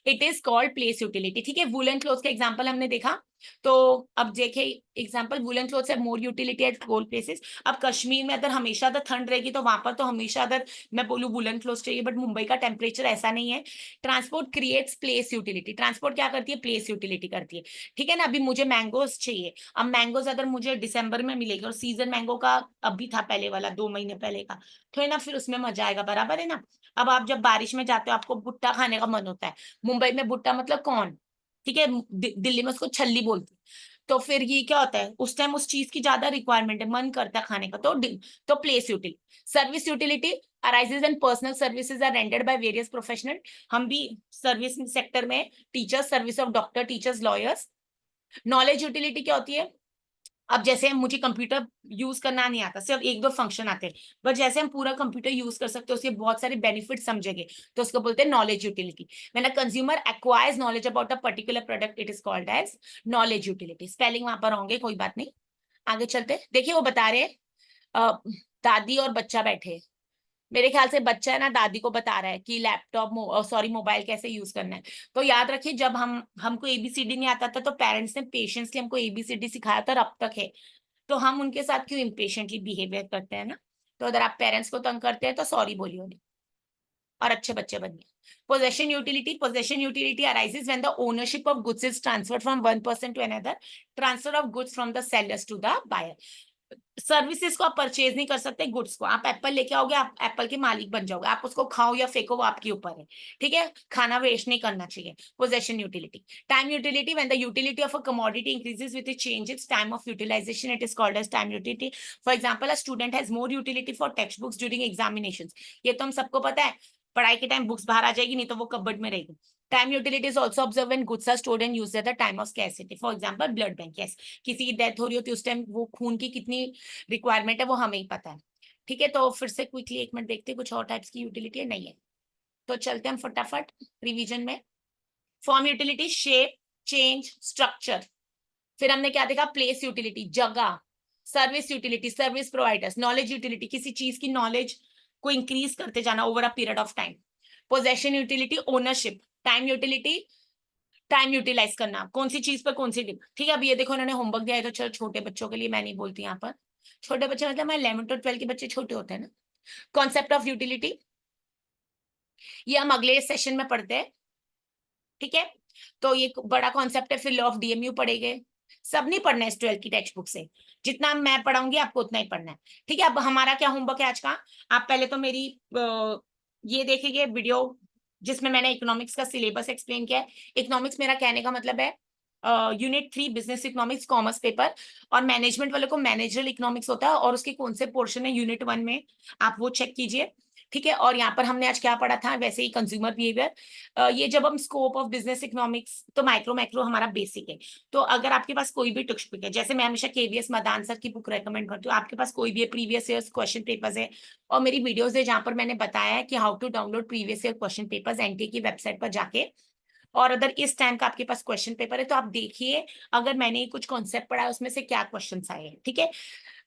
it is called place utility. ठीक है, वुलन क्लोथ का एग्जांपल हमने देखा, तो अब देखे example, woollen clothes have more utility at cold places. अब कश्मीर में अगर हमेशा अगर ठंड रहेगी तो वहां पर तो हमेशा अगर मैं बोलूं वुलन क्लोथ चाहिए, बट मुंबई का टेम्परेचर ऐसा नहीं है। Transport creates place utility, transport क्या करती है, प्लेस यूटिलिटी करती है। ठीक है ना, अभी मुझे मैंगोज चाहिए, अब मैंगोज अगर मुझे दिसंबर में मिलेगी और सीजन मैंगो का अभी था पहले वाला 2 महीने पहले का, तो है ना फिर उसमें मजा आएगा, बराबर है ना। अब आप जब बारिश में जाते हो आपको भुट्टा खाने का मन होता है, मुंबई में भुट्टा मतलब कौन, ठीक है, दिल्ली में उसको छल्ली बोलते हैं। तो फिर ये क्या होता है, उस टाइम उस चीज की ज्यादा रिक्वायरमेंट है, मन करता है खाने का, तो place utility. Service utility arises and personal services are rendered by various professional. हम भी सर्विस सेक्टर में, teachers, service of doctor, teachers, lawyers. Knowledge utility क्या होती है, अब जैसे मुझे कंप्यूटर यूज करना नहीं आता, सिर्फ एक दो फंक्शन आते हैं, बट जैसे हम पूरा कंप्यूटर यूज कर सकते हैं, उसके बहुत सारे बेनिफिट समझेंगे, तो उसको बोलते हैं knowledge utility. When a consumer acquires knowledge about a particular product, it is called as knowledge utility. Spelling वहां पर होंगे, कोई बात नहीं, आगे चलते। देखिए वो बता रहे दादी और बच्चा बैठे, मेरे ख्याल से बच्चा है ना दादी को बता रहा है कि लैपटॉप सॉरी मोबाइल कैसे यूज करना है। तो याद रखिए जब हमको ABCD नहीं आता था तो पेरेंट्स ने पेशेंसली हमको ABCD सिखाया था और अब तक है, तो हम उनके साथ क्यों इम्पेशेंटली बिहेवियर करते हैं ना। तो अगर आप पेरेंट्स को तंग करते हैं तो सॉरी बोलिए उन्हें और अच्छे बच्चे बनिए। Possession utility, possession utility arises when the ownership of goods is transferred from one person to another, transfer of goods from the sellers to the buyer. Services को आप परचेज नहीं कर सकते, गुड्स को। आप एप्पल लेके आओगे, आप एप्पल के मालिक बन जाओगे, आप उसको खाओ या फेंको वो आपके ऊपर है। ठीक है, खाना वेस्ट नहीं करना चाहिए। Possession utility. Time utility, when the utility of a commodity increases with it changes time of utilisation, it is called as time utility. For example, a student has more utility for text books during examinations. ये तो हम सबको पता है, पढ़ाई के time books बाहर आ जाएगी, नहीं तो वो कबर्ड में रहेगी। Time utility is also observe when goods are stored and used at the time of scarcity. For example blood bank, yes, किसी की डेथ हो रही होती है उस टाइम वो खून की कितनी रिक्वायरमेंट है वो हमें ही पता है। ठीक है, तो फिर से क्विकली एक मिनट देखते हैं कुछ और टाइप्स की यूटिलिटी है, नहीं है तो चलते हैं हम फटाफट रिवीजन में। Form utility, shape, change, structure. फिर हमने क्या देखा, प्लेस यूटिलिटी, जगह। Service utility, service providers. Knowledge utility, किसी चीज की नॉलेज को इंक्रीज करते जाना over a period of time. Possession utility, ownership. Time utility, time utilise करना, कौन सी चीज पर कौन सी डिप। ठीक है, अब ये देखो इन्होंने होमवर्क दिया है तो चलो छोटे बच्चों के लिए मैं नहीं बोलती यहाँ पर, छोटे बच्चे मतलब हमारे 11 to 12 के बच्चे छोटे होते हैं ना। कॉन्सेप्ट ऑफ यूटिलिटी, ये हम अगले सेशन में पढ़ते हैं। ठीक है, तो ये बड़ा कॉन्सेप्ट है, फिर लॉ ऑफ DMU पढ़ेंगे। सब नहीं पढ़ना है 12 की टेक्स्ट बुक से, जितना मैं पढ़ाऊंगी आपको उतना ही पढ़ना है। ठीक है, अब हमारा क्या होमवर्क है आज का, आप पहले तो मेरी ये देखेंगे वीडियो जिसमें मैंने इकोनॉमिक्स का सिलेबस एक्सप्लेन किया है। इकोनॉमिक्स मेरा कहने का मतलब है unit 3 business economics commerce paper, और मैनेजमेंट वाले को मैनेजरल इकोनॉमिक्स होता है और उसके कौन से पोर्शन है यूनिट 1 में आप वो चेक कीजिए, ठीक है। और यहाँ पर हमने आज क्या पढ़ा था, वैसे ही कंज्यूमर बिहेवियर। ये जब हम स्कोप ऑफ बिजनेस इकोनॉमिक्स, तो माइक्रो मैक्रो हमारा बेसिक है। तो अगर आपके पास कोई भी टेक्स्ट बुक है, जैसे मैं हमेशा केवीएस मदान सर की बुक रेकमेंड करती हूँ, आपके पास कोई भी प्रीवियस ईयर क्वेश्चन पेपर्स है, और मेरी वीडियोस है जहां पर मैंने बताया है कि how to download previous year question papers NTA की वेबसाइट पर जाके, और अगर इस टाइम का आपके पास क्वेश्चन पेपर है तो आप देखिए अगर मैंने कुछ कॉन्सेप्ट पढ़ा है उसमें से क्या क्वेश्चंस आए हैं, ठीक है।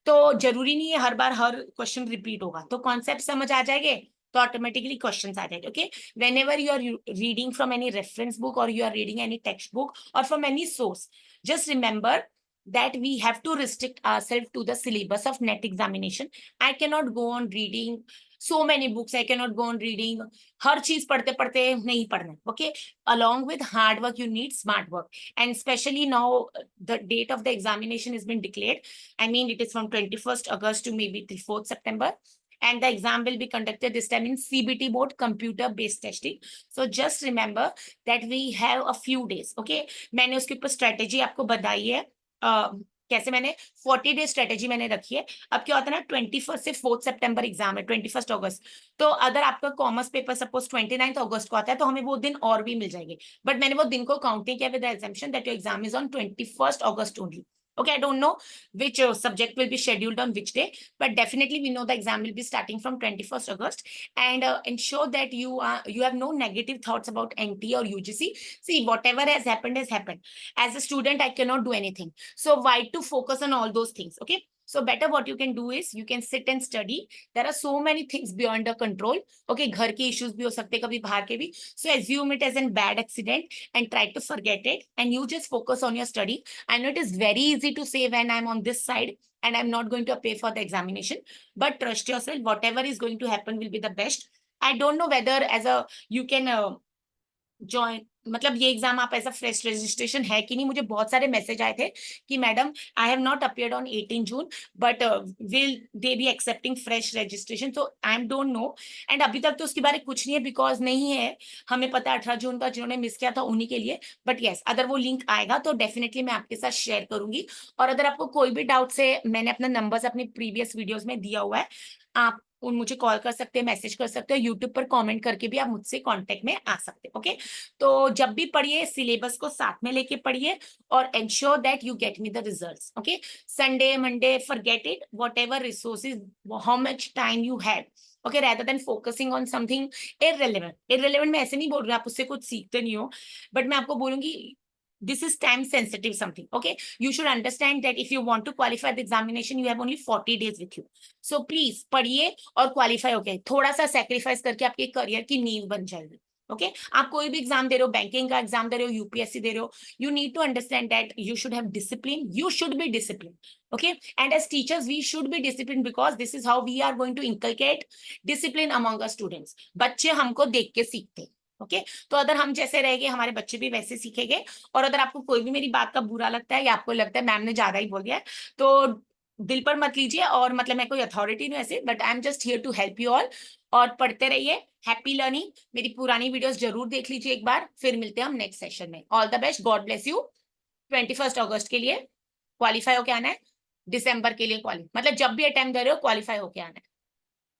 तो जरूरी नहीं है हर बार हर क्वेश्चन रिपीट होगा, तो कॉन्सेप्ट समझ आ जाएंगे तो ऑटोमेटिकली क्वेश्चंस आ जाएंगे, okay. whenever you are reading from any reference book or you are reading any textbook or from any source, just remember that we have to restrict ourselves to the syllabus of net examination. I cannot go on reading so many books, I cannot go on reading हर चीज पढ़ते पढ़ते नहीं पढ़ना, okay। along with hard work you need smart work, and especially now the date of the examination has been declared. I mean, it is from 21st August to maybe till 4th September. And the exam will be conducted this time in CBT mode, computer-based testing. So just remember that we have a few days, okay? मैंने उसके ऊपर strategy आपको बताई है। कैसे मैंने 40 day strategy मैंने रखी है। अब क्या होता है ना, 21 से 4 सितंबर एग्जाम है, 21 अगस्त। तो अगर आपका कॉमर्स पेपर सपोज 29 अगस्त को आता है तो हमें वो दिन और भी मिल जाएंगे, बट मैंने वो दिन को काउंट नहीं किया with the assumption that your exam is on 21st August only. Okay, I don't know which subject will be scheduled on which day, but definitely we know the exam will be starting from 21st August. And ensure that you have no negative thoughts about NT or UGC. See, whatever has happened. As a student, I cannot do anything. So why to focus on all those things? Okay. So better what you can do is you can sit and study. There are so many things beyond the control. Okay, घर के issues भी हो सकते हैं, कभी बाहर के भी. So assume it as a bad accident and try to forget it. And you just focus on your study. I know it is very easy to say when I'm on this side and I'm not going to pay for the examination. But trust yourself, whatever is going to happen will be the best. I don't know whether as a you can join, मतलब ये exam आप ऐसा fresh registration है कि नहीं। मुझे बहुत सारे मैसेज आए थे कि madam I have not appeared on 18 June but will they be accepting fresh registration, तो I am don't know. And अभी तक तो उसके बारे में कुछ नहीं है, बिकॉज नहीं है, हमें पता है 18 जून का जिन्होंने मिस किया था उन्हीं के लिए। बट यस, अगर वो लिंक आएगा तो डेफिनेटली मैं आपके साथ शेयर करूंगी। और अगर आपको कोई भी डाउट है, मैंने अपना नंबर अपनी प्रीवियस वीडियोज में दिया हुआ है, आप मुझे कॉल कर सकते हैं, मैसेज कर सकते हो, यूट्यूब पर कमेंट करके भी आप मुझसे कांटेक्ट में आ सकते हैं, ओके। तो जब भी पढ़िए सिलेबस को साथ में लेके पढ़िए और ensure that you get me the results, okay. Sunday Monday forget it, whatever resources, how much time you have, okay, rather than focusing on something irrelevant मैं ऐसे नहीं बोल रही आप उससे कुछ सीखते नहीं हो, बट मैं आपको बोलूंगी this is time sensitive something, okay। You should understand that if you want to qualify the examination you have only 40 days with you, so please पढ़िए और क्वालिफाई होके थोड़ा सा सेक्रीफाइस करके आपके करियर की नींव बन जाएगी, ओके। आप कोई भी एग्जाम दे रहे हो, बैंकिंग का एग्जाम दे रहे हो, यूपीएससी दे रहे हो, you need to understand that you should have discipline, you should be discipline, okay। And as teachers we should be disciplined because this is how we are going to inculcate discipline among our students। बच्चे हमको देख के सीखते हैं, okay. तो अगर हम जैसे रहेंगे हमारे बच्चे भी वैसे सीखेंगे। और अगर आपको कोई भी मेरी बात का बुरा लगता है या आपको लगता है मैम ने ज्यादा ही बोल दिया है तो दिल पर मत लीजिए, और मतलब मैं कोई अथॉरिटी नहीं ऐसे, but I am just here to help you all. और पढ़ते रहिए, हैप्पी लर्निंग। मेरी पुरानी वीडियोस जरूर देख लीजिए एक बार, फिर मिलते हैं हम नेक्स्ट सेशन में। All the best, God bless you. 21 अगस्त के लिए क्वालिफाई होके आना है, दिसंबर के लिए मतलब जब भी अटेम्प्ट दे रहे हो क्वालिफाई होके आना है।